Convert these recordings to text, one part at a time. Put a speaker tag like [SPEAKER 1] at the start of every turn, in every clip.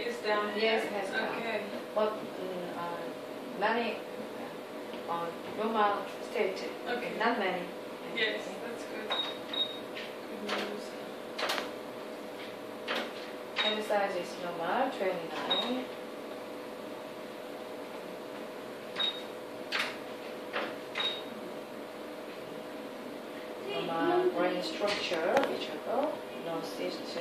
[SPEAKER 1] is down here?
[SPEAKER 2] Yes, has come.
[SPEAKER 1] Okay.
[SPEAKER 2] But many normal state.
[SPEAKER 1] Okay.
[SPEAKER 2] Not many.
[SPEAKER 1] Yes, that's good. Good news.
[SPEAKER 2] Hand size is normal, 29. Normal brain structure, reachable, no cyst.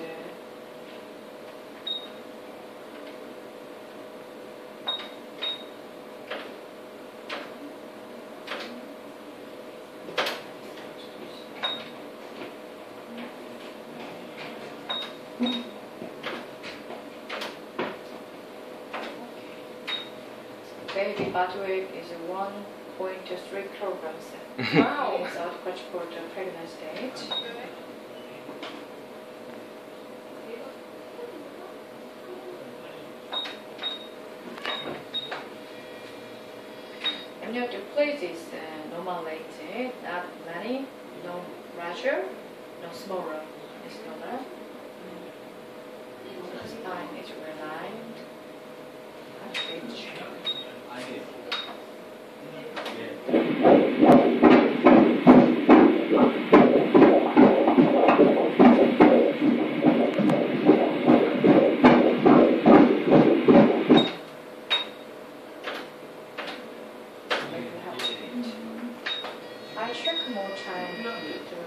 [SPEAKER 2] Baby body weight is 1.3 kilograms.
[SPEAKER 1] Wow.
[SPEAKER 2] It's adequate for the pregnant stage.
[SPEAKER 1] Okay.
[SPEAKER 2] Amniotic is normal weight, not many, no larger, no smaller. It's normal. Spine is realigned. Reach. I check more time to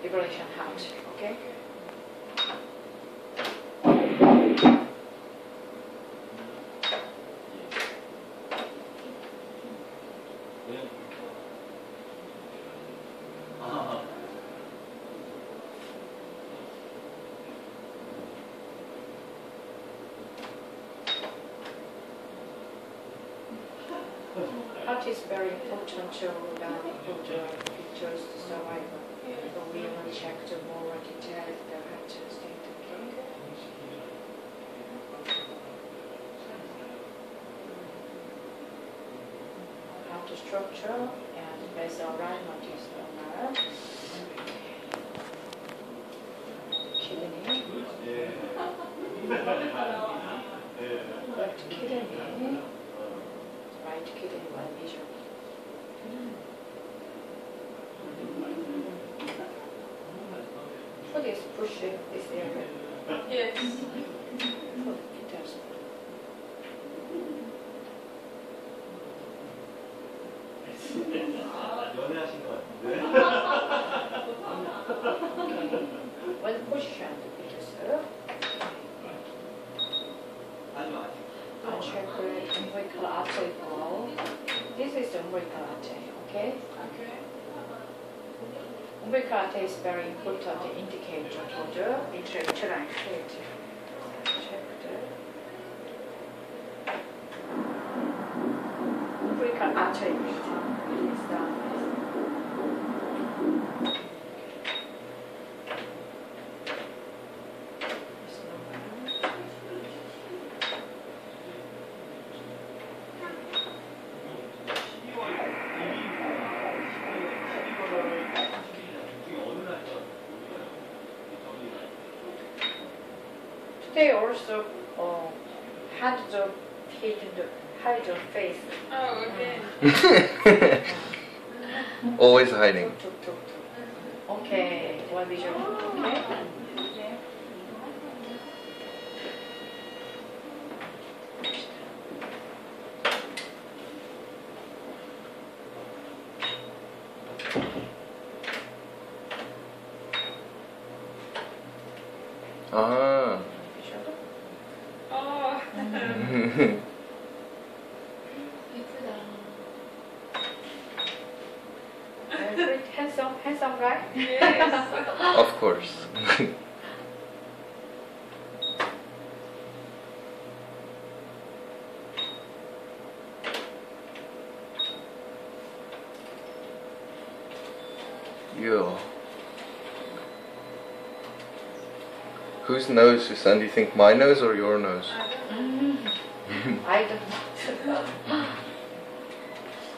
[SPEAKER 2] evaluation heart, okay? Heart is very important to put pictures to survival. So we will check the more detailed the heart state, okay? Heart structure and vessel alignment is normal. Kidney. Left kidney. Right kidney one vision. Foot is pushing this area.
[SPEAKER 1] Yes.
[SPEAKER 2] Foot does.
[SPEAKER 3] 연애하신 것 같은데?
[SPEAKER 2] When position it is I check the umbilical artery flow. This is the umbilical artery, okay?
[SPEAKER 1] Okay.
[SPEAKER 2] Umbilical artery is very important indicator for the intrauterine fluid. Check the umbilical artery is down. They also had the hide the face.
[SPEAKER 1] Oh, okay.
[SPEAKER 4] Always hiding.
[SPEAKER 2] Okay, one vision. Okay.
[SPEAKER 4] Ah.
[SPEAKER 1] Oh.
[SPEAKER 2] Handsome guy.
[SPEAKER 1] Yes.
[SPEAKER 4] Of course. Yeah. Whose nose, Susan? Do you think my nose or your nose?
[SPEAKER 2] I don't know.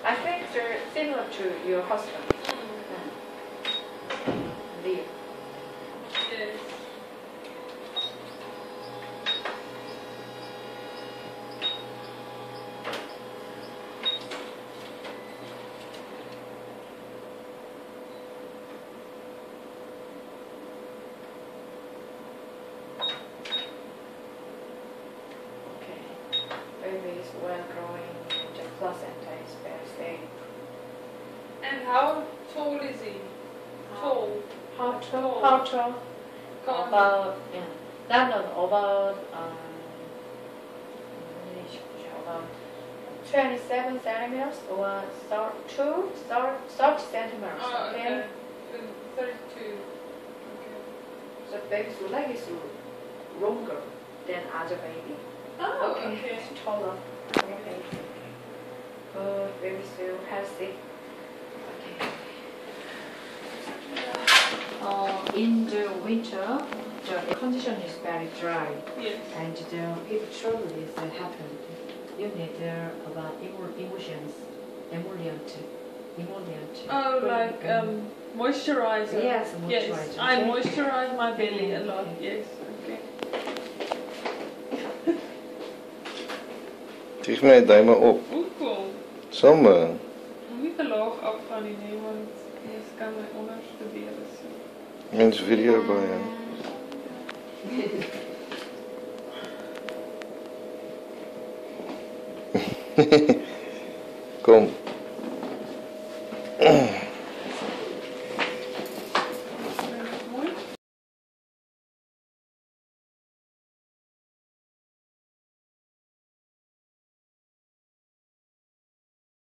[SPEAKER 2] I think they're similar to your husband. Leo.
[SPEAKER 1] Yes.
[SPEAKER 2] when growing, the placenta is very thin.
[SPEAKER 1] And how tall is he? Tall.
[SPEAKER 2] How
[SPEAKER 1] tall?
[SPEAKER 2] How tall?
[SPEAKER 1] Can't-
[SPEAKER 2] About 나는 about 27 centimeters or 30 centimeters.
[SPEAKER 1] Oh,
[SPEAKER 2] Okay.
[SPEAKER 1] okay. 32. Okay.
[SPEAKER 2] So baby's leg is longer than other baby.
[SPEAKER 1] Oh, okay.
[SPEAKER 2] It's taller. Okay. Good. Baby's still healthy. Okay. In the winter, the condition is very dry,
[SPEAKER 1] Yes.
[SPEAKER 2] and the if trouble is happened, you need about emollient.
[SPEAKER 1] Oh,
[SPEAKER 2] cream
[SPEAKER 1] like
[SPEAKER 2] and-
[SPEAKER 1] moisturizer.
[SPEAKER 2] Yes,
[SPEAKER 1] Yes,
[SPEAKER 2] moisturizer.
[SPEAKER 1] I moisturize my belly a lot. Yes. Okay.
[SPEAKER 4] Geef mij duimen op.
[SPEAKER 1] Oeh, cool.
[SPEAKER 4] Samme.
[SPEAKER 1] Moet ik de laag af gaan nee, want anders kan mijn onderste benen zo.
[SPEAKER 4] Mensen video bij hem. Kom.